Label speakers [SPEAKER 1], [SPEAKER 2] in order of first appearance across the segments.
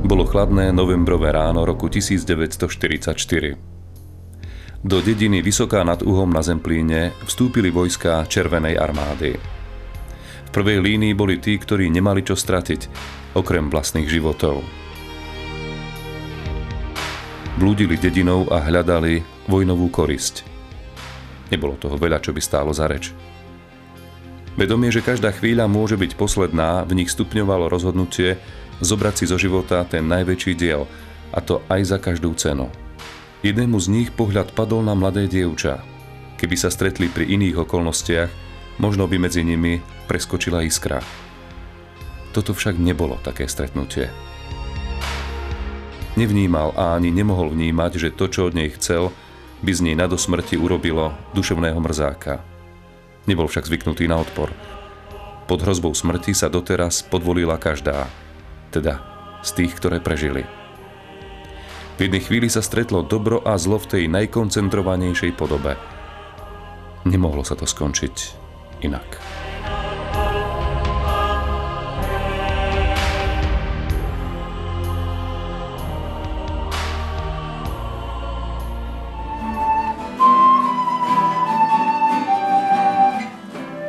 [SPEAKER 1] Bolo chladné novembrové ráno roku 1944. Do dediny Vysoká nad Uhom na Zemplíne vstúpili vojská Červenej armády. V prvej línii boli tí, ktorí nemali čo stratiť, okrem vlastných životov. Blúdili dedinou a hľadali vojnovú korisť. Nebolo toho veľa, čo by stálo za reč. Vedomie, že každá chvíľa môže byť posledná, v nich stupňovalo rozhodnutie zobrať si zo života ten najväčší diel, a to aj za každú cenu. Jednému z nich pohľad padol na mladé dievča. Keby sa stretli pri iných okolnostiach, možno by medzi nimi preskočila iskra. Toto však nebolo také stretnutie. Nevnímal a ani nemohol vnímať, že to, čo od nej chcel, by z nej na dosmrti urobilo duševného mrzáka. Nebol však zvyknutý na odpor. Pod hrozbou smrti sa doteraz podvolila každá, teda z tých, ktoré prežili. V jednej chvíli sa stretlo dobro a zlo v tej najkoncentrovanejšej podobe. Nemohlo sa to skončiť inak.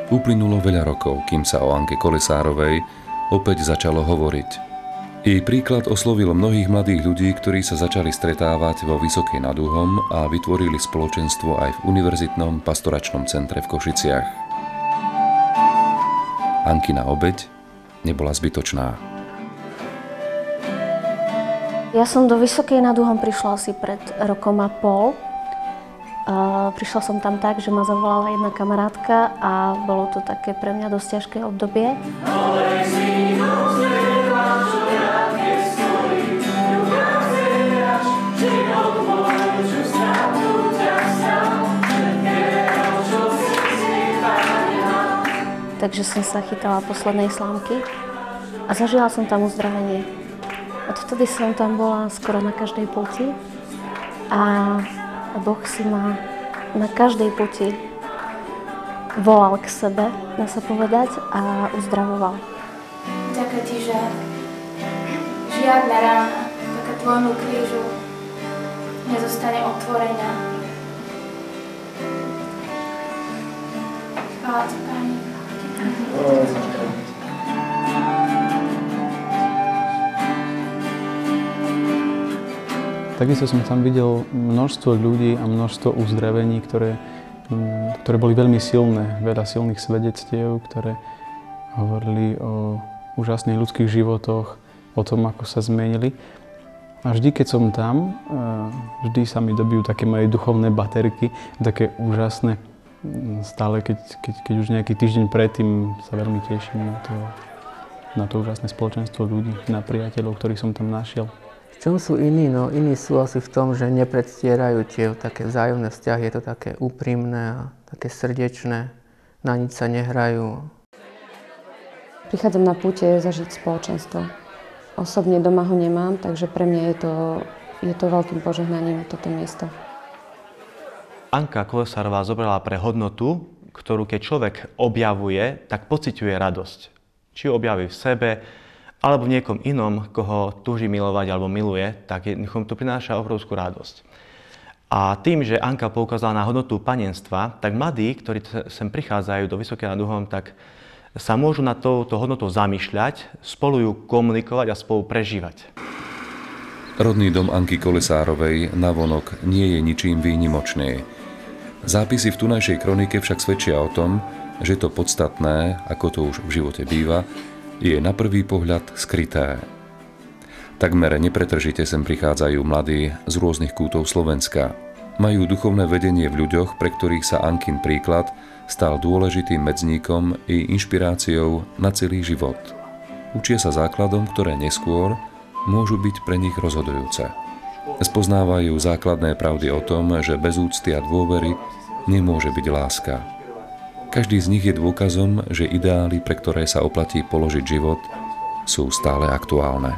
[SPEAKER 1] Uplynulo veľa rokov, kým sa o Anke Kolesárovej opäť začalo hovoriť. Jej príklad oslovil mnohých mladých ľudí, ktorí sa začali stretávať vo Vysokej nad Uhom a vytvorili spoločenstvo aj v Univerzitnom pastoračnom centre v Košiciach. Ankina obeť nebola zbytočná.
[SPEAKER 2] Ja som do Vysokej nad Uhom prišla asi pred rokom a pol. Prišla som tam tak, že ma zavolala jedna kamarátka a bolo to také pre mňa dosť ťažké obdobie. Takže som sa chytala poslednej slámky a zažila som tam uzdravenie. Odvtedy som tam bola skoro na každej puti a Boh si ma na každej puti volal k sebe, dá sa povedať, a uzdravoval.
[SPEAKER 3] Ďakujem ti, že žiadna rána taká tvojmu krížu nezostane otvorená. Chvála ti, Pane.
[SPEAKER 4] Takisto som tam videl množstvo ľudí a množstvo uzdravení, ktoré boli veľmi silné. Veľa silných svedectiev, ktoré hovorili o úžasných ľudských životoch, o tom, ako sa zmenili. A vždy, keď som tam, vždy sa mi dobijú také moje duchovné baterky, také úžasné. Stále, keď už nejaký týždeň predtým sa veľmi teším na to úžasné spoločenstvo ľudí, na priateľov, ktorých som tam našiel.
[SPEAKER 5] V čom sú iní? No iní sú asi v tom, že nepredstierajú tie také vzájomné vzťahy, je to také úprimné a také srdečné, na nič sa nehrajú.
[SPEAKER 2] Prichádzam na púte zažiť spoločenstvo. Osobne doma ho nemám, takže pre mňa je to veľkým požehnaním toto miesto.
[SPEAKER 6] Anka Kolesárová zobrala pre hodnotu, ktorú keď človek objavuje, tak pociťuje radosť. Či ju objaví v sebe, alebo v niekom inom, koho túži milovať alebo miluje, tak to prináša obrovskú radosť. A tým, že Anka poukázala na hodnotu panenstva, tak mladí, ktorí sem prichádzajú do Vysokej nad Uhom, tak sa môžu na touto hodnotou zamýšľať, spolu ju komunikovať a spolu prežívať.
[SPEAKER 1] Rodný dom Anky Kolesárovej navonok nie je ničím výnimočný. Zápisy v tunajšej kronike však svedčia o tom, že to podstatné, ako to už v živote býva, je na prvý pohľad skryté. Takmer nepretržite sem prichádzajú mladí z rôznych kútov Slovenska. Majú duchovné vedenie v ľuďoch, pre ktorých sa Ankin príklad stal dôležitým medzníkom i inšpiráciou na celý život. Učia sa základom, ktoré neskôr môžu byť pre nich rozhodujúce. Spoznávajú základné pravdy o tom, že bez úcty a dôvery nemôže byť láska. Každý z nich je dôkazom, že ideály, pre ktoré sa oplatí položiť život, sú stále aktuálne.